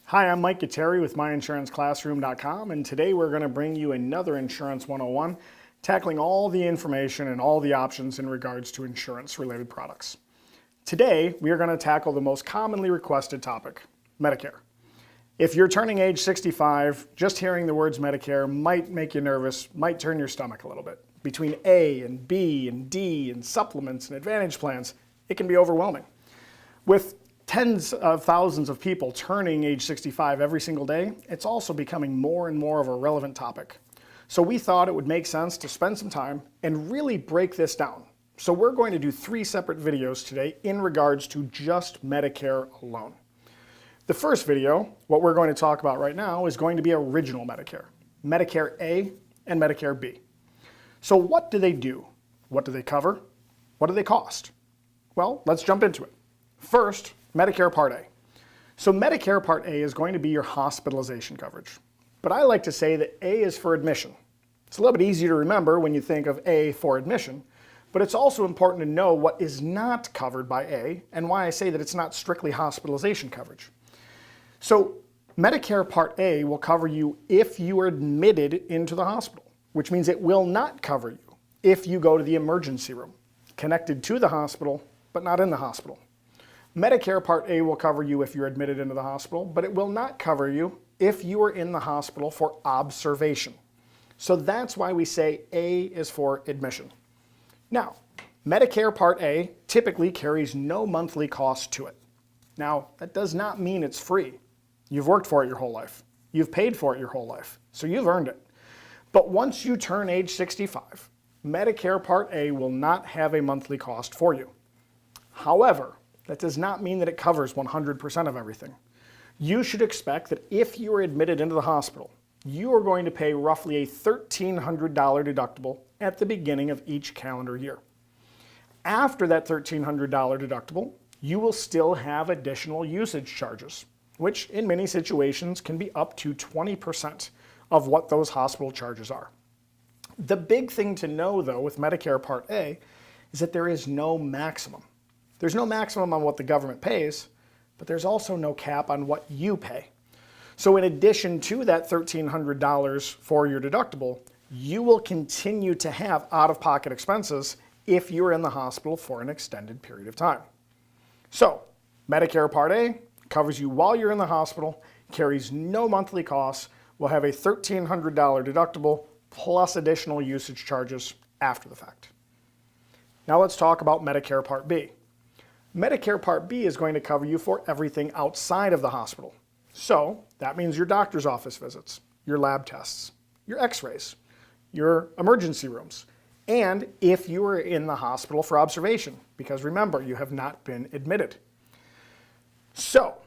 Hi, I'm Mike Gutteri with MyInsuranceClassroom.com, and today we're going to bring you another Insurance 101, tackling all the information and all the options in regards to insurance-related products. Today, we are going to tackle the most commonly requested topic, Medicare. If you're turning age 65, just hearing the words Medicare might make you nervous, might turn your stomach a little bit. Between A and B and D and supplements and advantage plans, it can be overwhelming. With tens of thousands of people turning age 65 every single day, it's also becoming more and more of a relevant topic. So we thought it would make sense to spend some time and really break this down. So we're going to do 3 separate videos today in regards to just Medicare alone. The first video, what we're going to talk about right now, is going to be original Medicare, Medicare A and Medicare B. So what do they do? What do they cover? What do they cost? Well, let's jump into it. First, Medicare Part A. So Medicare Part A is going to be your hospitalization coverage. But I like to say that A is for admission. It's a little bit easier to remember when you think of A for admission, but it's also important to know what is not covered by A and why I say that it's not strictly hospitalization coverage. So Medicare Part A will cover you if you are admitted into the hospital, which means it will not cover you if you go to the emergency room, connected to the hospital, but not in the hospital. Medicare Part A will cover you if you're admitted into the hospital, but it will not cover you if you are in the hospital for observation. So that's why we say A is for admission. Now, Medicare Part A typically carries no monthly cost to it. Now, that does not mean it's free. You've worked for it your whole life. You've paid for it your whole life, so you've earned it. But once you turn age 65, Medicare Part A will not have a monthly cost for you. However, that does not mean that it covers 100% of everything. You should expect that if you are admitted into the hospital, you are going to pay roughly a $1,300 deductible at the beginning of each calendar year. After that $1,300 deductible, you will still have additional usage charges, which in many situations can be up to 20% of what those hospital charges are. The big thing to know, though, with Medicare Part A is that there is no maximum. There's no maximum on what the government pays, but there's also no cap on what you pay. So in addition to that $1,300 for your deductible, you will continue to have out-of-pocket expenses if you're in the hospital for an extended period of time. So Medicare Part A covers you while you're in the hospital, carries no monthly costs, will have a $1,300 deductible plus additional usage charges after the fact. Now let's talk about Medicare Part B. Medicare Part B is going to cover you for everything outside of the hospital. So that means your doctor's office visits, your lab tests, your x-rays, your emergency rooms, and if you are in the hospital for observation, because remember, you have not been admitted. So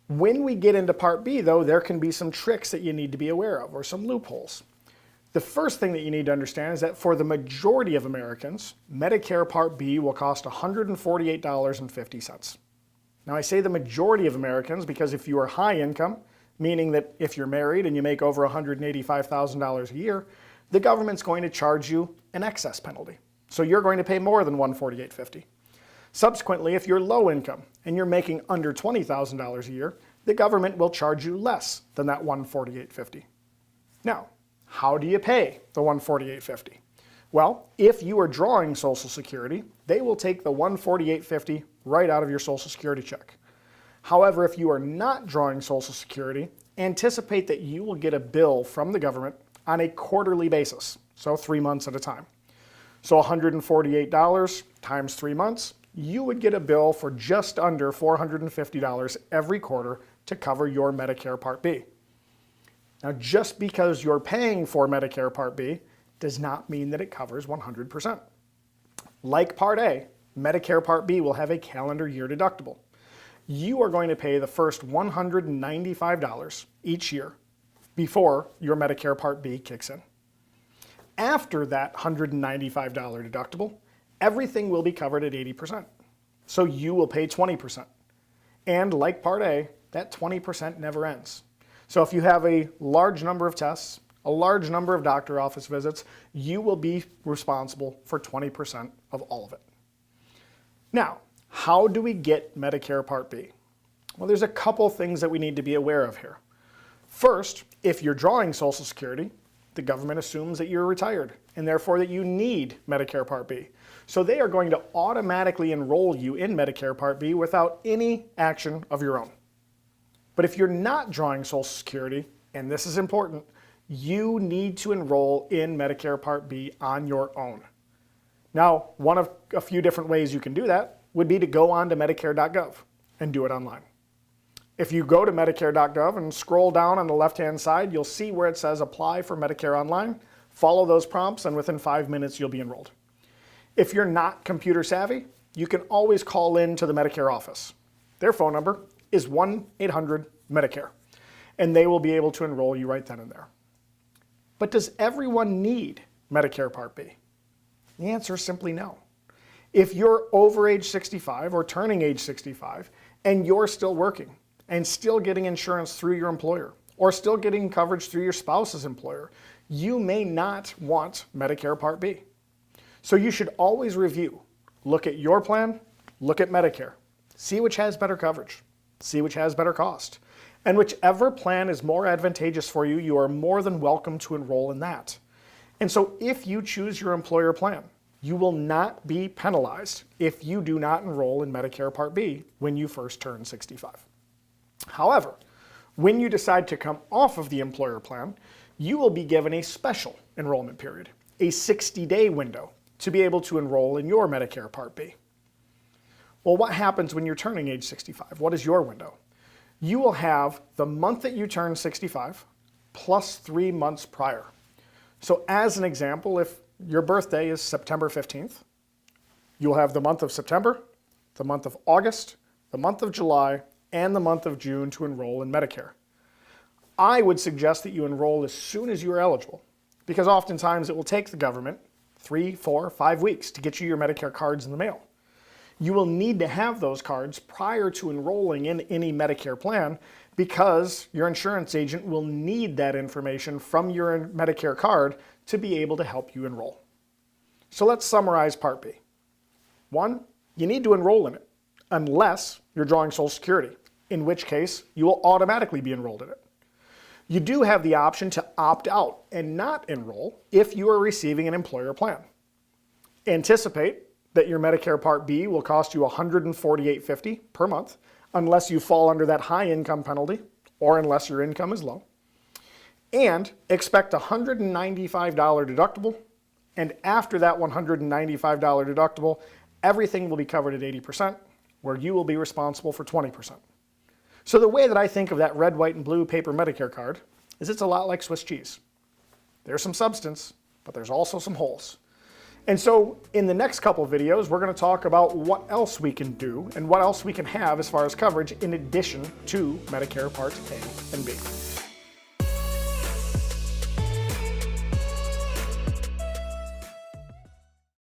when we get into Part B, though, there can be some tricks that you need to be aware of, or some loopholes. The first thing that you need to understand is that for the majority of Americans, Medicare Part B will cost $148.50. Now I say the majority of Americans because if you are high income, meaning that if you're married and you make over $185,000 a year, the government's going to charge you an excess penalty. So you're going to pay more than $148.50. Subsequently, if you're low income and you're making under $20,000 a year, the government will charge you less than that $148.50. Now, how do you pay the $148.50? Well, if you are drawing Social Security, they will take the $148.50 right out of your Social Security check. However, if you are not drawing Social Security, anticipate that you will get a bill from the government on a quarterly basis, so 3 months at a time. So $148 times 3 months, you would get a bill for just under $450 every quarter to cover your Medicare Part B. Now, just because you're paying for Medicare Part B does not mean that it covers 100%. Like Part A, Medicare Part B will have a calendar year deductible. You are going to pay the first $195 each year before your Medicare Part B kicks in. After that $195 deductible, everything will be covered at 80%. So you will pay 20%. And like Part A, that 20% never ends. So if you have a large number of tests, a large number of doctor office visits, you will be responsible for 20% of all of it. Now, how do we get Medicare Part B? Well, there's a couple things that we need to be aware of here. First, if you're drawing Social Security, the government assumes that you're retired and therefore that you need Medicare Part B. So they are going to automatically enroll you in Medicare Part B without any action of your own. But if you're not drawing Social Security, and this is important, you need to enroll in Medicare Part B on your own. Now, one of a few different ways you can do that would be to go on to Medicare.gov and do it online. If you go to Medicare.gov and scroll down on the left-hand side, you'll see where it says Apply for Medicare Online. Follow those prompts, and within 5 minutes, you'll be enrolled. If you're not computer savvy, you can always call in to the Medicare office. Their phone number is 1-800-MEDICARE, and they will be able to enroll you right then and there. But does everyone need Medicare Part B? The answer is simply no. If you're over age 65 or turning age 65 and you're still working and still getting insurance through your employer or still getting coverage through your spouse's employer, you may not want Medicare Part B. So you should always review. Look at your plan, look at Medicare, see which has better coverage, see which has better cost. And whichever plan is more advantageous for you, you are more than welcome to enroll in that. And so if you choose your employer plan, you will not be penalized if you do not enroll in Medicare Part B when you first turn 65. However, when you decide to come off of the employer plan, you will be given a special enrollment period, a 60-day window to be able to enroll in your Medicare Part B. Well, what happens when you're turning age 65? What is your window? You will have the month that you turn 65 plus 3 months prior. So as an example, if your birthday is September 15th, you'll have the month of September, the month of August, the month of July, and the month of June to enroll in Medicare. I would suggest that you enroll as soon as you are eligible, because oftentimes it will take the government 3, 4, 5 weeks to get you your Medicare cards in the mail. You will need to have those cards prior to enrolling in any Medicare plan because your insurance agent will need that information from your Medicare card to be able to help you enroll. So let's summarize Part B. 1, you need to enroll in it unless you're drawing Social Security, in which case you will automatically be enrolled in it. You do have the option to opt out and not enroll if you are receiving an employer plan. Anticipate that your Medicare Part B will cost you $148.50 per month unless you fall under that high income penalty or unless your income is low. And expect a $195 deductible, and after that $195 deductible, everything will be covered at 80%, where you will be responsible for 20%. So the way that I think of that red, white, and blue paper Medicare card is it's a lot like Swiss cheese. There's some substance, but there's also some holes. And so in the next couple of videos, we're going to talk about what else we can do and what else we can have as far as coverage in addition to Medicare Part A and B.